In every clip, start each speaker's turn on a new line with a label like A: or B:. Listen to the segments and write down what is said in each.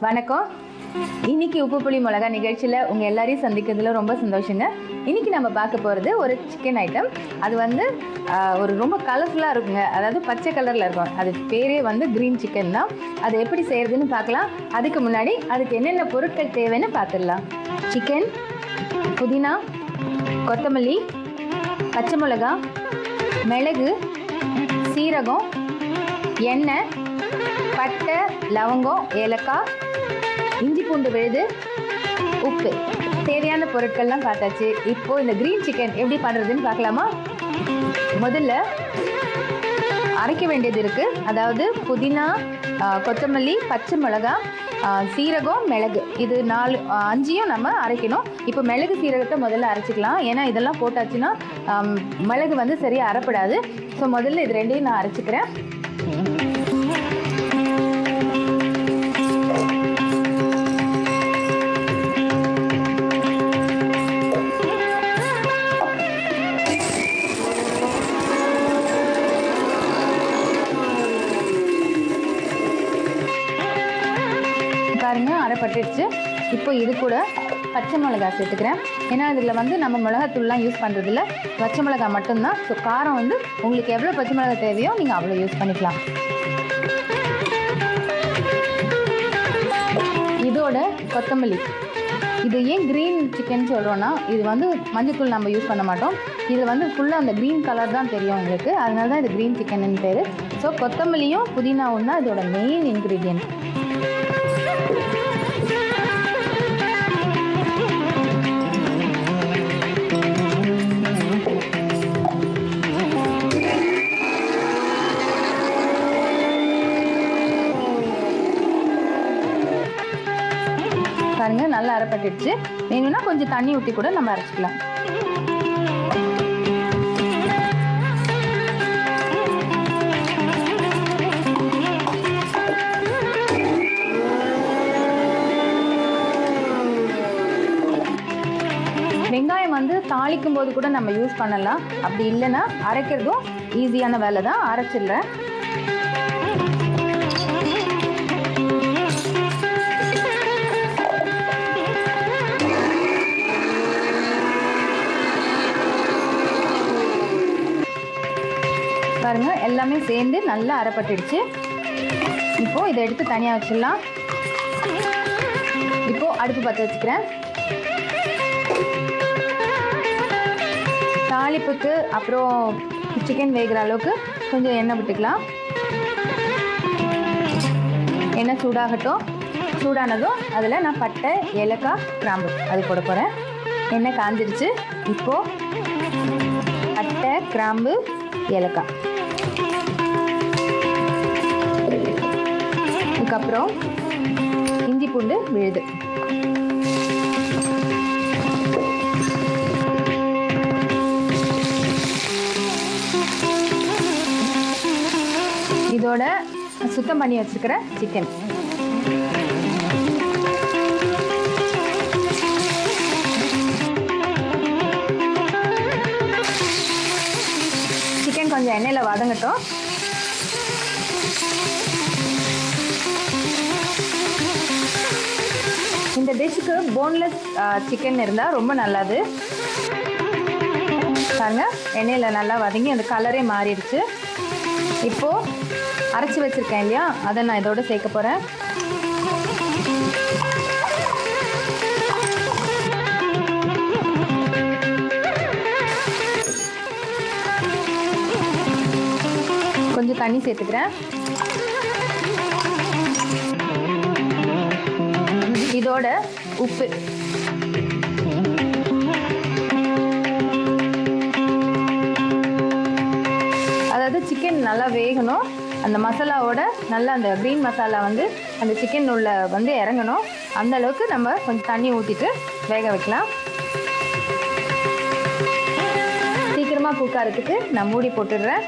A: வணக்கம். இன்னைக்கு உப்பு புளி மிளகா நிகழ்ச்சியில் உங்கள் எல்லாரையும் சந்திக்கிறதுல ரொம்ப சந்தோஷங்க. இன்னைக்கு நம்ம பார்க்க போகிறது ஒரு சிக்கன் ஐட்டம். அது ஒரு ரொம்ப கலர்ஃபுல்லாக இருக்குங்க. அதாவது பச்சை கலரில் இருக்கும். அது பேரே க்ரீன் சிக்கன் தான். அது எப்படி செய்கிறதுன்னு பார்க்கலாம். அதுக்கு முன்னாடி அதுக்கு என்னென்ன பொருட்கள் தேவைன்னு பார்த்துடலாம். சிக்கன், புதினா, கொத்தமல்லி, பச்சை மிளகா, மிளகு, சீரகம், எண்ணெய், பட்டை, லவங்கம், ஏலக்காய், இஞ்சி பூண்டு விழுது, உப்பு. தேவையான பொருட்கள்லாம் பார்த்தாச்சு. இப்போது இந்த க்ரீன் சிக்கன் எப்படி பண்ணுறதுன்னு பார்க்கலாமா? முதல்ல அரைக்க வேண்டியது இருக்குது. அதாவது புதினா, கொத்தமல்லி, பச்சை மிளகா, சீரகம், மிளகு, இது 5 நம்ம அரைக்கணும். இப்போ மிளகு சீரகத்தை முதல்ல அரைச்சிக்கலாம். ஏன்னா இதெல்லாம் போட்டாச்சுன்னா மிளகு சரியாக அரைப்படாது. ஸோ முதல்ல இது ரெண்டையும் நான் அரைச்சிக்கிறேன். பாருங்க, அரைப்பட்டுடுச்சு. இப்போ இது கூட பச்சை மிளகா சேர்த்துக்கிறேன். ஏன்னா இதில் நம்ம மிளகாத்தூள்லாம் யூஸ் பண்ணுறதில்ல, பச்சை மிளகா மட்டும்தான். ஸோ காரம் உங்களுக்கு எவ்வளோ பச்சை மிளகா தேவையோ நீங்கள் அவ்வளோ யூஸ் பண்ணிக்கலாம். இதோட கொத்தமல்லி. இது ஏன் க்ரீன் சிக்கன் சொல்கிறோன்னா, இது மஞ்சத்தூள் நம்ம யூஸ் பண்ண மாட்டோம். இதில் ஃபுல்லாக அந்த க்ரீன் கலர் தான் தெரியும் உங்களுக்கு. அதனால தான் இது க்ரீன் சிக்கன் பேர். ஸோ கொத்தமல்லியும் புதினாவும் தான் இதோட மெயின் இன்க்ரீடியன்ட். பாருங்க, நல்லா அரைப்பட்டுடுச்சு. வேணும்னா கொஞ்சம் தண்ணி ஊற்றி கூட நம்ம அரைச்சிக்கலாம். வெங்காயம் தாளிக்கும் போது கூட நம்ம யூஸ் பண்ணலாம். அப்படி இல்லைன்னா அரைக்கிறதும் ஈஸியான வேலை தான். அரைச்சிடுறேன். பாருங்க, எல்லாமே சேர்ந்து நல்லா அரைப்பட்டுடுச்சு. இப்போ இதை எடுத்து தனியாக வச்சிடலாம். இப்போ அடுப்பு பற்ற வச்சுக்கிறேன். தாளிப்புக்கு அப்புறம் சிக்கன் வேகிற அளவுக்கு கொஞ்சம் எண்ணெய் விட்டுக்கலாம். எண்ணெய் சூடாகட்டும். சூடானதும் அதில் நான் பட்டை, ஏலக்காய், கிராம்பு அது போட போகிறேன். எண்ணெய் காஞ்சிடுச்சு. இப்போது பட்டை, கிராம்பு, ஏலக்காய், அதுக்கப்புறம் இஞ்சி பூண்டு விழுது, இதோட சுத்தம் பண்ணி வச்சுக்கிற சிக்கன், சிக்கன் கொஞ்சம் எண்ணெயில் வதங்கட்டும். இந்த டிஷ்ஷுக்கு போன்லெஸ் சிக்கன் இருந்தால் ரொம்ப நல்லது. பாருங்க, எண்ணெயில் நல்லா வதங்கி அந்த கலரே மாறிடுச்சு. இப்போது அரைச்சி வச்சுருக்கேன் இல்லையா, அதை நான் இதோட சேர்க்க போகிறேன். கொஞ்சம் தண்ணி சேர்த்துக்கிறேன். இதோட உப்பு, அதாவது சிக்கன் நல்லா வேகணும். அந்த மசாலாவோட நல்லா அந்த க்ரீன் மசாலா அந்த சிக்கன் உள்ள இறங்கணும். அந்த அளவுக்கு நம்ம கொஞ்சம் தண்ணி ஊற்றிட்டு வேக வைக்கலாம். சீக்கிரமாக குக் ஆகிறதுக்கு நான் மூடி போட்டுடுறேன்.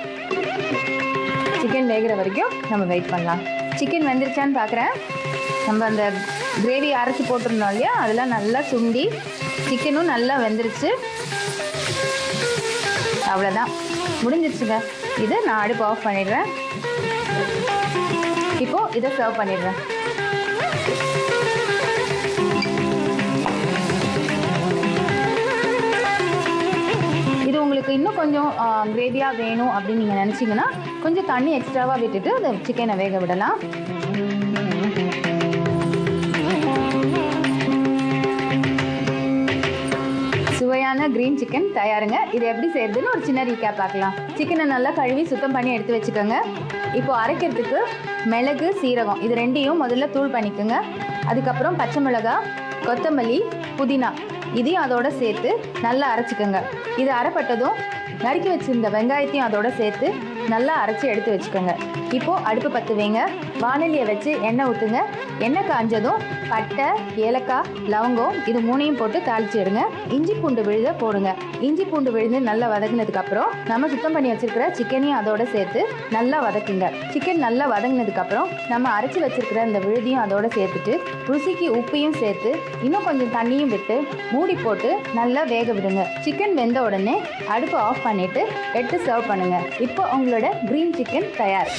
A: சிக்கன் வேகிற வரைக்கும் நம்ம வெயிட் பண்ணலாம். சிக்கன் வெந்துருச்சான்னு பார்க்குறேன். நம்ம அந்த கிரேவி அரைச்சி போட்டிருந்தோம் இல்லையா, அதெல்லாம் நல்லா சுண்டி சிக்கனும் நல்லா வெந்துருச்சு. அவ்வளோதான். முடிஞ்சிருச்சுங்க. இது நான் அடுப்பு ஆஃப் பண்ணிடுறேன். இப்போது இதை சர்வ் பண்ணிடுறேன். இது உங்களுக்கு இன்னும் கொஞ்சம் கிரேவியாக வேணும் அப்படின்னு நீங்கள் நினச்சிங்கன்னா கொஞ்சம் தண்ணி எக்ஸ்ட்ராவாக விட்டுட்டு அந்த சிக்கனை வேக விடலாம். சுவையான கிரீன் சிக்கன் தயாருங்க. இது எப்படி செய்யறதுன்னு ஒரு சின்ன ரீகேப் பார்க்கலாம். சிக்கனை நல்லா கழுவி சுத்தம் பண்ணி எடுத்து வச்சுக்கோங்க. இப்போ அரைக்கிறதுக்கு மிளகு, சீரகம் இது ரெண்டையும் முதல்ல தூள் பண்ணிக்கோங்க. அதுக்கப்புறம் பச்சை மிளகாய், கொத்தமல்லி, புதினா இதையும் அதோட சேர்த்து நல்லா அரைச்சிக்கோங்க. இது அரைப்பட்டதும் நறுக்கி வச்சிருந்த வெங்காயத்தையும் அதோட சேர்த்து நல்லா அரைச்சி எடுத்து வச்சுக்கோங்க. இப்போது அடுப்பு பற்ற வைங்க. வானலியை வச்சு எண்ணெய் ஊற்றுங்க. எண்ணெய் காஞ்சதும் பட்டை, ஏலக்காய், லவங்கம் இது மூணையும் போட்டு தாளிச்சு எடுங்க. இஞ்சி பூண்டு விழுத போடுங்க. இஞ்சி பூண்டு விழுந்து நல்லா வதங்கினதுக்கப்புறம் நம்ம சுத்தம் பண்ணி வச்சிருக்கிற சிக்கனையும் அதோட சேர்த்து நல்லா வதக்குங்க. சிக்கன் நல்லா வதங்கினதுக்கப்புறம் நம்ம அரைச்சி வச்சிருக்கிற இந்த விழுதியும் அதோட சேர்த்துட்டு ருசிக்கு உப்பையும் சேர்த்து இன்னும் கொஞ்சம் தண்ணியும் விட்டு மூடி போட்டு நல்லா வேக விடுங்க. சிக்கன் வெந்த உடனே அடுப்பு ஆஃப் பண்ணிட்டு எடுத்து சர்வ் பண்ணுங்க. இப்போ உங்களோட கிரீன் சிக்கன் தயார்.